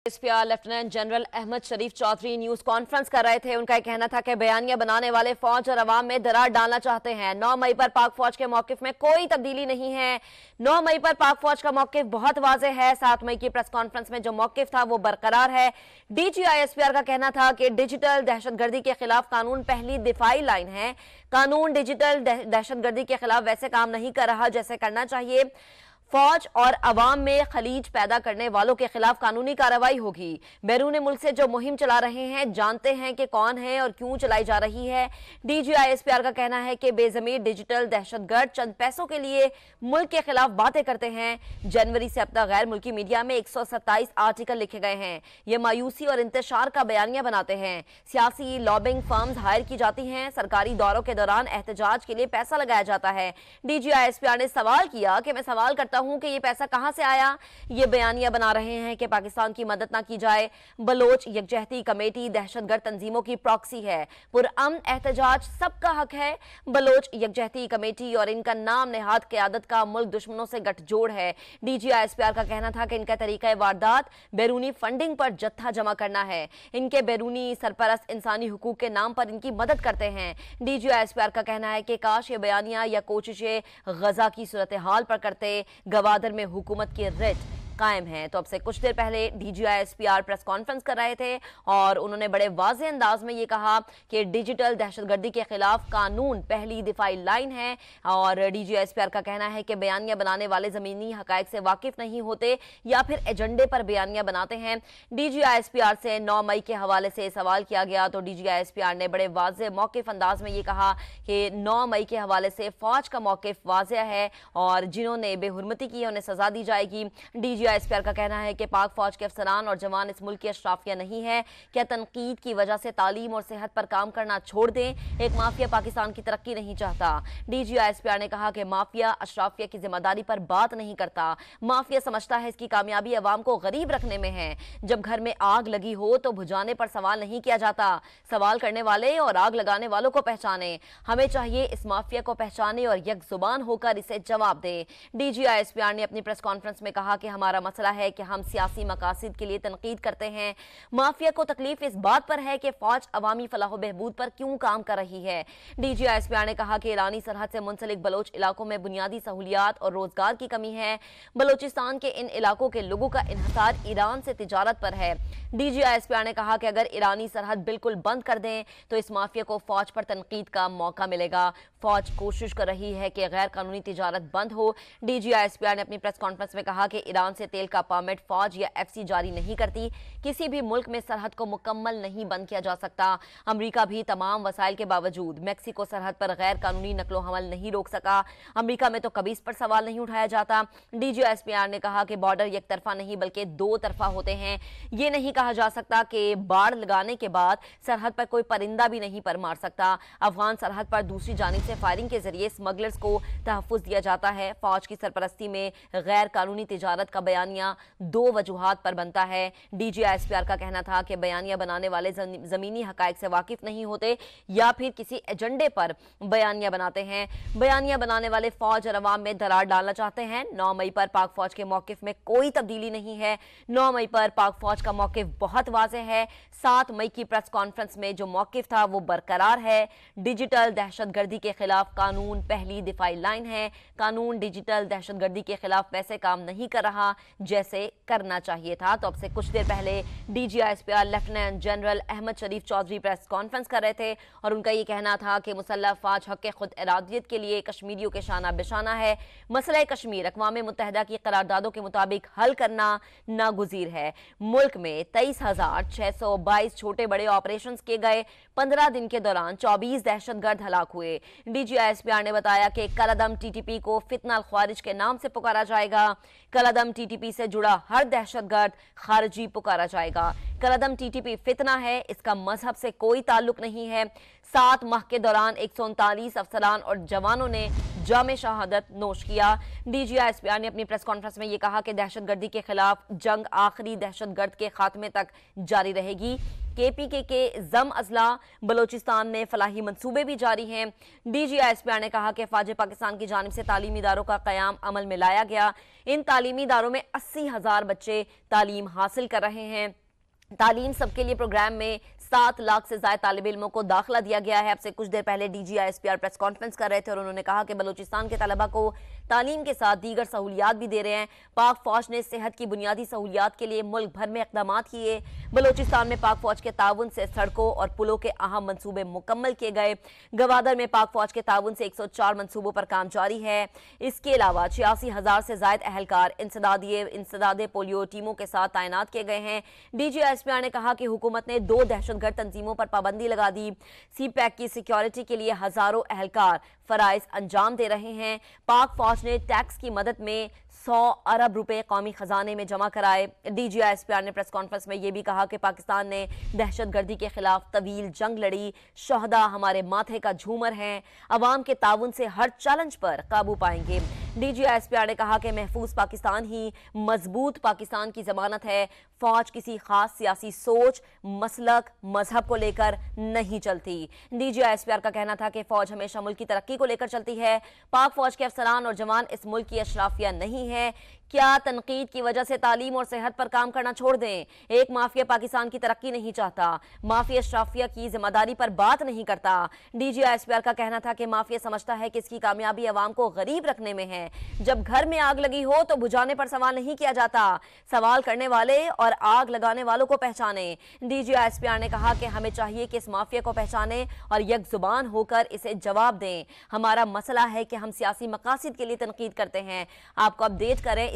SPR lieutenant general Ahmed Sharif Chaudhary news conference कर रहे थे। उनका कहना था कि बयानिया बनाने वाले फौज और अवाम में दरार डालना चाहते हैं। 9 मई पर पाक फौज के मौकिफ में कोई तब्दीली नहीं है। 9 मई पर पाक फौज का मौकिफ बहुत वाज़ेह है। 7 मई की प्रेस कॉन्फ्रेंस में जो मौकिफ था वो बरकरार है। डीजीआई एसपीआर का कहना था कि डिजिटल दहशतगर्दी के खिलाफ कानून पहली दिफाई लाइन है। कानून डिजिटल दहशतगर्दी के खिलाफ वैसे काम नहीं कर रहा जैसे करना चाहिए। फौज और अवाम में खलीज पैदा करने वालों के खिलाफ कानूनी कार्रवाई होगी। बैरून मुल्क से जो मुहिम चला रहे हैं जानते हैं कि कौन है और क्यों चलाई जा रही है। डीजीआई एसपीआर का कहना है कि बेजमीर डिजिटल दहशतगर्द चंद पैसों के लिए मुल्क के खिलाफ बातें करते हैं। जनवरी से अब तक गैर मुल्की मीडिया में 127 आर्टिकल लिखे गए हैं। ये मायूसी और इंतशार का बयानिया बनाते हैं। सियासी लॉबिंग फर्म्स हायर की जाती हैं। सरकारी दौरों के दौरान एहतजाज के लिए पैसा लगाया जाता है। डीजीआई एसपीआर ने सवाल किया कि मैं सवाल करता हूं कि ये पैसा कहां से आया। ये बयानिया बना रहे हैं कि पाकिस्तान की मदद ना की जाए। बलोच यकजहती कमेटी दहशतगर्द तंजीमों की प्रॉक्सी है। पुरअमन एहतजाज सबका हक है। बलोच यकजहती कमेटी और इनका नाम नेहाद क़यादत का मुल्क दुश्मनों से गठजोड़ है। डीजीआई एसपीआर का कहना था कि इनका तरीका वारदात बैरूनी फंडिंग पर जत्था जमा करना है। इनके बैरूनी सरपरस्त इंसानी हुकूक के नाम पर इनकी मदद करते हैं। डीजीआई एसपीआर का कहना है कि काश ये बयानिया या कोशिशें गजा की सूरत हाल पर करते। गवादर में हुकूमत की रिट कायम है। तो अब से कुछ देर पहले डीजीआई एसपीआर प्रेस कॉन्फ्रेंस कर रहे थे और उन्होंने बड़े वाज़ेह अंदाज में ये कहा कि डिजिटल दहशतगर्दी के खिलाफ कानून पहली दिफाई लाइन है। और डीजीआई एसपीआर का कहना है कि बयानिया बनाने वाले जमीनी हकायक से वाकिफ नहीं होते या फिर एजेंडे पर बयानिया बनाते हैं। डीजीआई एसपीआर से 9 मई के हवाले से सवाल किया गया तो डीजीआई एसपीआर ने बड़े वाज़ेह मौकिफ अंदाज में ये कहा कि 9 मई के हवाले से फौज का मौकिफ वाज़ेह है और जिन्होंने बेहुरमती की उन्हें सजा दी जाएगी। डीजीआई एसपीआर का कहना है कि पाक फौज के अफसरान और जवान इस मुल्क की अशराफिया नहीं है। क्या तनकीद की वजह से तालीम और सेहत पर काम करना छोड़ दें। एक माफिया पाकिस्तान की तरक्की नहीं चाहता। डीजीआई एसपीआर ने कहा कि माफिया अशराफिया की जिम्मेदारी पर बात नहीं करता। माफिया समझता है इसकी कामयाबी अवाम को गरीब रखने में है। जब घर में आग लगी हो तो बुझाने पर सवाल नहीं किया जाता। सवाल करने वाले और आग लगाने वालों को पहचाने। हमें चाहिए इस माफिया को पहचाने और यकजुबान होकर इसे जवाब दे। डीजीआई एसपीआर ने अपनी प्रेस कॉन्फ्रेंस में कहा कि हमारा मसला है कि हम सियासी मकासद के लिए तनकीद करते हैं। माफिया को तकलीफ इस बात पर है कि फौज अवामी फलाह बहबूद पर क्यों काम कर रही है। डीजीआई एसपीआर ने कहा कि ईरानी सरहद से मुंसलिक बलोच इलाकों में बुनियादी सहूलियात और रोजगार की कमी है। बलोचिस्तान के इन इलाकों के लोगों का इन्हसार ईरान से तिजारत पर है। डीजीआई एसपीआर ने कहा कि अगर ईरानी सरहद बिल्कुल बंद कर दें तो इस माफिया को फौज पर तनकीद का मौका मिलेगा। फौज कोशिश कर रही है कि गैर कानूनी तिजारत बंद हो। डीजीआई एसपीआर ने अपनी प्रेस कॉन्फ्रेंस में कहा कि ईरान से तेल का परमिट फौज या एफसी जारी नहीं करती। किसी भी मुल्क में सरहद को मुकम्मल नहीं बंद किया जा सकता। अमेरिका भी तमाम वसाइल के बावजूद मैक्सिको सरहद पर गैर कानूनी नकलो हमल नहीं रोक सका। अमेरिका में तो कभी इस पर सवाल नहीं उठाया जाता। डीजीआई एसपीआर ने कहा कि बॉर्डर एक तरफा नहीं बल्कि 2 तरफा होते हैं। ये नहीं कहा जा सकता कि बाड़ लगाने के बाद सरहद पर कोई परिंदा भी नहीं पर मार सकता। अफगान सरहद पर दूसरी जानिब से फायरिंग के जरिए स्मगलर्स को तहफ़्फ़ुज़ दिया जाता है। फौज की सरपरस्ती में गैर कानूनी तिजारत का बयानिया 2 वजूहात पर बनता है। डीजीआई एसपीआर का कहना था कि बयानिया बनाने वाले जमीनी हकायक से वाकिफ नहीं होते या फिर किसी एजेंडे पर बयानिया बनाते हैं। बयानिया बनाने वाले फौज और अवाम में दरार डालना चाहते हैं। 9 मई पर पाक फौज के मौकिफ में कोई तब्दीली नहीं है। 9 मई पर पाक फौज का मौकिफ बहुत वाज़ेह है। 7 मई की प्रेस कॉन्फ्रेंस में जो मौकिफ था वो बरकरार है। डिजिटल दहशतगर्दी के खिलाफ कानून पहली दिफाई लाइन है। कानून डिजिटल दहशतगर्दी के खिलाफ वैसे काम नहीं कर रहा जैसे करना चाहिए था। तो अब से कुछ देर पहले DGI SPR lieutenant general Ahmed Sharif Chaudhry press conference कर रहे थे और उनका ये कहना था कि मुसल्लह फौज हक खुद इरादियत के लिए कश्मीरियों के शाना बिशाना है। मसला कश्मीर अक़वाम मुत्तहिदा की करारदादों के मुताबिक हल करना नागुज़ीर है। मुल्क में 23,622 छोटे बड़े ऑपरेशन किए गए। 15 दिन के दौरान 24 दहशतगर्द हलाक हुए। डीजीआई एसपीआर ने बताया कि कलअदम टीटीपी को फितना ख्वारिज के नाम से पुकारा जाएगा। कलअदम टीटीपी से जुड़ा हर दहशतगर्द खारिजी पुकारा जाएगा। कलअदम टीटीपी फितना है, इसका मजहब से कोई ताल्लुक नहीं है। 7 माह के दौरान 139 अफसरान और जवानों ने जामे शहादत नोश किया। डीजीआई एसपीआर ने अपनी प्रेस कॉन्फ्रेंस में यह कहा कि दहशतगर्दी के खिलाफ जंग आखिरी दहशतगर्द के खात्मे तक जारी रहेगी। KPK के जम अजला बलोचिस्तान में फलाही मंसूबे भी जारी हैं। DGISPR ने कहा कि फौज पाकिस्तान की जानिब से तालीमी इदारों का क़याम अमल में लाया गया। इन तालीमी इदारों में 80,000 बच्चे तालीम हासिल कर रहे हैं। तालीम सबके लिए प्रोग्राम में 7 लाख से ज्यादा तालिब इल्मों को दाखिला दिया गया है। अब से कुछ देर पहले DGISPR प्रेस कॉन्फ्रेंस कर रहे थे और उन्होंने कहा कि बलूचिस्तान के तलबा को तालीम के साथ दीगर सहूलियात भी दे रहे हैं। पाक फौज ने सेहत की बुनियादी सहूलियात के लिए मुल्क भर में इकदाम किए। बलूचिस्तान में पाक फौज के ताउन से सड़कों और पुलों के अहम मंसूबे मुकम्मल किए गए। गवादर में पाक फौज के ताउन से 104 मंसूबों पर काम जारी है। इसके अलावा 86,000 से ज्यादा अहलकार इंसदादे पोलियो टीमों के साथ तैनात किए गए हैं। DGISPR ने कहा कि हुकूमत ने 2 दहशतगर्द तंजीमों पर पाबंदी लगा दी। CPEC की सिक्योरिटी के लिए हजारों अहलकार फराइज अंजाम दे रहे हैं। पाक फौज ने टैक्स की मदद में 100 अरब रुपए कौमी खजाने में जमा कराए। DGISPR ने प्रेस कॉन्फ्रेंस में यह भी कहा कि पाकिस्तान ने दहशतगर्दी के खिलाफ तवील जंग लड़ी। शहदा हमारे माथे का झूमर हैं। अवाम के ताउन से हर चैलेंज पर काबू पाएंगे। DGISPR ने कहा कि महफूज पाकिस्तान ही मजबूत पाकिस्तान की जमानत है। फौज किसी खास सियासी सोच, मसलक, मजहब को लेकर नहीं चलती। DGISPR का कहना था कि फौज हमेशा मुल्क की तरक्की को लेकर चलती है। पाक फौज के अफसरान और जवान इस मुल्क की अशराफिया नहीं है। क्या तनकीद की वजह से तालीम और सेहत पर काम करना छोड़ दें? एक माफिया पाकिस्तान की तरक्की नहीं चाहता। माफिया अशराफिया की जिम्मेदारी पर बात नहीं करता। DGISPR का कहना था कि माफिया समझता है कि इसकी कामयाबी अवाम को गरीब रखने में है। जब घर में आग लगी हो तो बुझाने पर सवाल नहीं किया जाता, सवाल करने वाले और आग लगाने वालों को पहचाने। DGISPR ने कहा कि हमें चाहिए कि इस माफिया को पहचाने और यकजुबान होकर इसे जवाब दें। हमारा मसला है कि हम सियासी मकासद के लिए तनकीद करते हैं। आपको अपडेट करें,